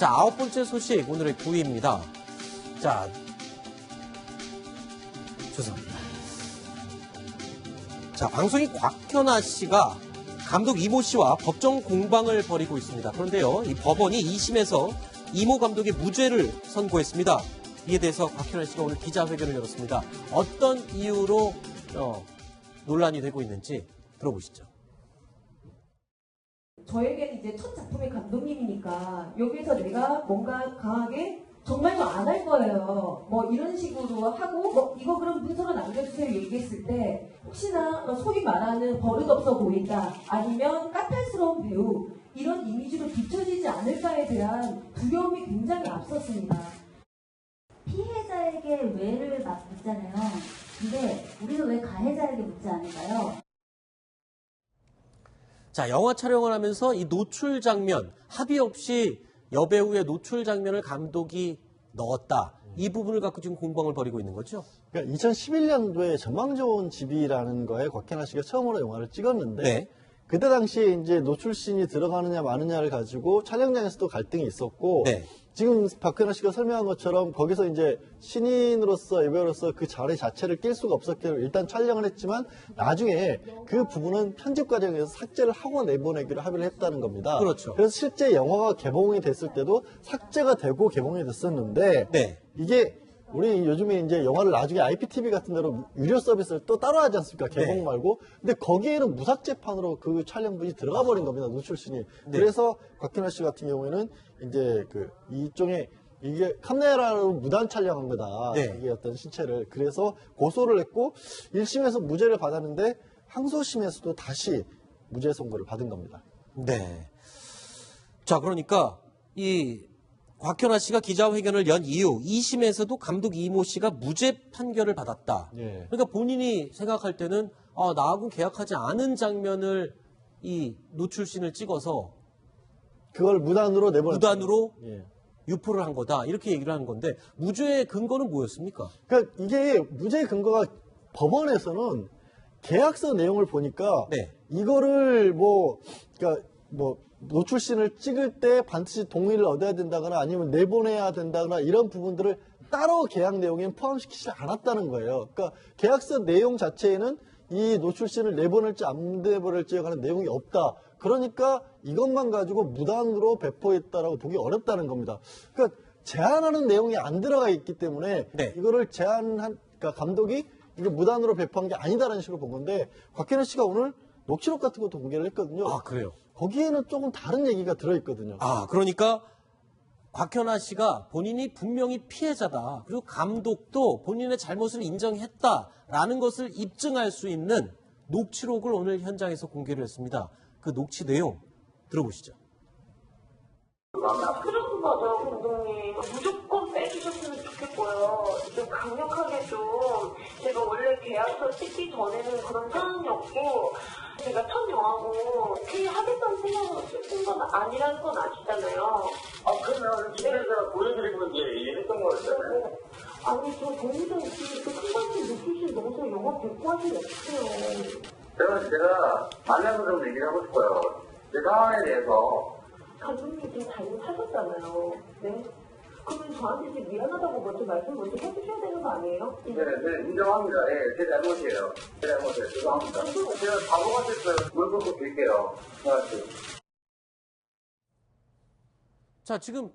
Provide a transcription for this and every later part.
자, 9번째 소식, 오늘의 9위입니다. 자, 죄송합니다. 자, 방송인 곽현아 씨가 감독 이모 씨와 법정 공방을 벌이고 있습니다. 그런데요, 이 법원이 2심에서 이모 감독의 무죄를 선고했습니다. 이에 대해서 곽현아 씨가 오늘 기자회견을 열었습니다. 어떤 이유로 논란이 되고 있는지 들어보시죠. 저에게는 이제 첫 작품의 감독님이니까 여기서 내가 뭔가 강하게 정말로 안 할 거예요. 뭐 이런 식으로 하고 뭐 이거 그럼 문서로 남겨주세요 얘기했을 때 혹시나 소위 말하는 버릇없어 보인다 아니면 까탈스러운 배우 이런 이미지로 비춰지지 않을까에 대한 두려움이 굉장히 앞섰습니다. 피해자에게 왜를 묻잖아요. 근데 우리는 왜 가해자에게 묻지 않을까요? 자, 영화 촬영을 하면서 이 노출 장면, 합의 없이 여배우의 노출 장면을 감독이 넣었다. 이 부분을 갖고 지금 공방을 벌이고 있는 거죠? 그러니까 2011년도에 전망 좋은 집이라는 거에 곽현아 씨가 처음으로 영화를 찍었는데 네. 그때 당시에 이제 노출씬이 들어가느냐 마느냐를 가지고 촬영장에서도 갈등이 있었고 네. 지금 박현아 씨가 설명한 것처럼 거기서 이제 신인으로서 여배우로서 그 자리 자체를 낄 수가 없었기 때문에 일단 촬영을 했지만 나중에 그 부분은 편집 과정에서 삭제를 하고 내보내기로 합의를 했다는 겁니다. 그렇죠. 그래서 실제 영화가 개봉이 됐을 때도 삭제가 되고 개봉이 됐었는데 네. 이게 우리 요즘에 이제 영화를 나중에 IPTV 같은 데로 유료 서비스를 또 따로 하지 않습니까? 개봉 네. 말고. 근데 거기에는 무삭제판으로 그 촬영분이 들어가 버린 겁니다. 노출신이. 네. 그래서 곽현아 씨 같은 경우에는 이제 그 이쪽에 이게 카메라로 무단 촬영한 거다. 네. 이게 어떤 신체를. 그래서 고소를 했고 1심에서 무죄를 받았는데 항소심에서도 다시 무죄 선고를 받은 겁니다. 네. 자, 그러니까 이 곽현아 씨가 기자회견을 연 이후 2심에서도 감독 이모 씨가 무죄 판결을 받았다. 예. 그러니까 본인이 생각할 때는 나하고 계약하지 않은 장면을 이 노출신을 찍어서 그걸 무단으로 내보냈다. 무단으로 예. 유포를 한 거다. 이렇게 얘기를 하는 건데 무죄의 근거는 뭐였습니까? 그러니까 이게 무죄 근거가 법원에서는 계약서 내용을 보니까 네. 이거를 그러니까 노출신을 찍을 때 반드시 동의를 얻어야 된다거나 아니면 내보내야 된다거나 이런 부분들을 따로 계약 내용에 포함시키지 않았다는 거예요. 그러니까 계약서 내용 자체에는 이 노출신을 내보낼지 안 내보낼지에 관한 내용이 없다. 그러니까 이것만 가지고 무단으로 배포했다라고 보기 어렵다는 겁니다. 그러니까 제한하는 내용이 안 들어가 있기 때문에 네. 이거를 그러니까 감독이 이게 무단으로 배포한 게 아니다라는 식으로 본 건데 곽현아 씨가 오늘 녹취록 같은 것도 공개를 했거든요. 아, 그래요? 거기에는 조금 다른 얘기가 들어있거든요. 그러니까 곽현아 씨가 본인이 분명히 피해자다. 그리고 감독도 본인의 잘못을 인정했다라는 것을 입증할 수 있는 녹취록을 오늘 현장에서 공개를 했습니다. 그 녹취 내용 들어보시죠. 그런 거죠, 감독님. 무조건 빼주셨으면 좋겠고요. 좀 강력하게 좀 제가 원래 계약서 찍기 전에는 그런 사항이었고 제가 첫 영화고 하겠다는 생각으로 찍은 건 아니라는 건 아시잖아요. 그러면 집에서 보여드리고 이제 이해했던 거였잖아요. 아니 저 동의도 있으니까 큰 말씀 느끼시 너무 영화 뵙고 하시면 어떡해요. 제가 만나서 좀 얘기를 하고 싶어요. 제 상황에 대해서. 감독님 지금 잘못하셨잖아요. 네? 그러면 저한테 이제 미안하다고 먼저 말씀 먼저 해주셔야 되는 거 아니에요? 네, 인정합니다. 예, 제 잘못이에요. 제 잘못이에요. 죄송합니다. 제가 바보가 됐어요. 물 붓고 빌게요. 자, 지금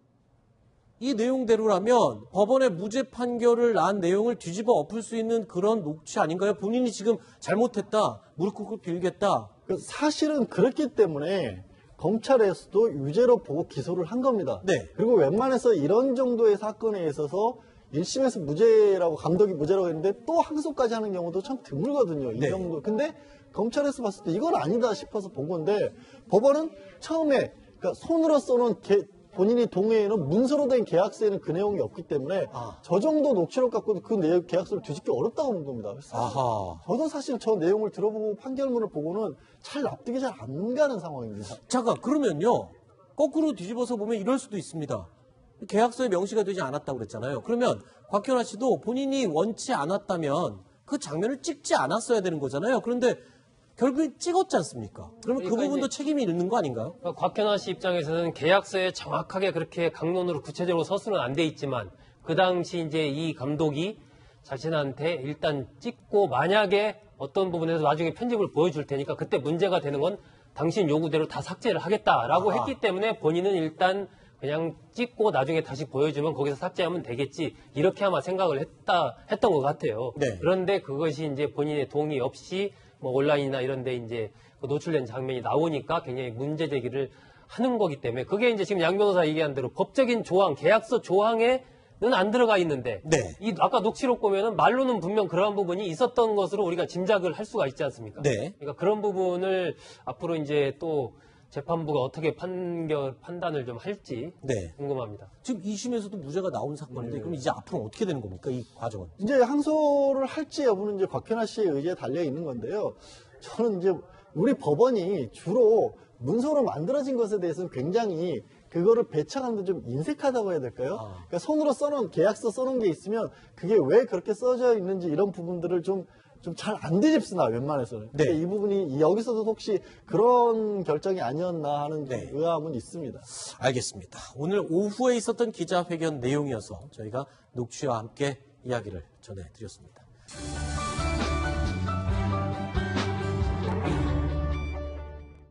이 내용대로라면 법원의 무죄 판결을 난 내용을 뒤집어 엎을 수 있는 그런 녹취 아닌가요? 본인이 지금 잘못했다, 무릎 꿇고 빌겠다. 사실은 그렇기 때문에 검찰에서도 유죄로 보고 기소를 한 겁니다. 네. 그리고 웬만해서 이런 정도의 사건에 있어서 1심에서 무죄라고 감독이 무죄라고 했는데 또 항소까지 하는 경우도 참 드물거든요. 이 네. 정도. 근데 검찰에서 봤을 때 이건 아니다 싶어서 본 건데 법원은 처음에 그러니까 손으로 써놓은 본인이 동의에는 문서로 된 계약서에는 그 내용이 없기 때문에 저 정도 녹취록 갖고도 그 내용 계약서를 뒤집기 어렵다고 본 겁니다. 아하. 저도 사실 저 내용을 들어보고 판결문을 보고는 잘 납득이 잘 안 가는 상황입니다. 잠깐, 그러면요. 거꾸로 뒤집어서 보면 이럴 수도 있습니다. 계약서에 명시가 되지 않았다고 그랬잖아요. 그러면 곽현아 씨도 본인이 원치 않았다면 그 장면을 찍지 않았어야 되는 거잖아요. 그런데 결국에 찍었지 않습니까? 그러면 그 그러니까 부분도 이제- 책임이 있는 거 아닌가요? 곽현아 씨 입장에서는 계약서에 정확하게 그렇게 강론으로 구체적으로 서술은 안 돼 있지만 그 당시 이제 이 감독이 자신한테 일단 찍고 만약에 어떤 부분에서 나중에 편집을 보여줄 테니까 그때 문제가 되는 건 당신 요구대로 다 삭제를 하겠다라고 아하. 했기 때문에 본인은 일단 그냥 찍고 나중에 다시 보여주면 거기서 삭제하면 되겠지 이렇게 아마 생각을 했던 것 같아요. 네. 그런데 그것이 이제 본인의 동의 없이 뭐 온라인이나 이런 데 이제 그 노출된 장면이 나오니까 굉장히 문제 제기를 하는 거기 때문에 그게 이제 지금 양 변호사 얘기한 대로 법적인 조항, 계약서 조항에는 안 들어가 있는데 네. 이 아까 녹취록 보면은 말로는 분명 그러한 부분이 있었던 것으로 우리가 짐작을 할 수가 있지 않습니까? 네. 그러니까 그런 부분을 앞으로 이제 또 재판부가 어떻게 판단을 좀 할지 네. 궁금합니다. 지금 2심에서도 무죄가 나온 사건인데 그럼 이제 앞으로 어떻게 되는 겁니까? 이 과정은. 이제 항소를 할지 여부는 이제 곽현아 씨의 의지에 달려 있는 건데요. 저는 이제 우리 법원이 주로 문서로 만들어진 것에 대해서는 굉장히 그거를 배척하는데 좀 인색하다고 해야 될까요? 그러니까 손으로 써놓은 계약서 써놓은 게 있으면 그게 왜 그렇게 써져 있는지 이런 부분들을 좀 잘 안 뒤집스나 웬만해서는. 네. 근데 이 부분이 여기서도 혹시 그런 결정이 아니었나 하는 네. 의아함은 있습니다. 알겠습니다. 오늘 오후에 있었던 기자회견 내용이어서 저희가 녹취와 함께 이야기를 전해드렸습니다.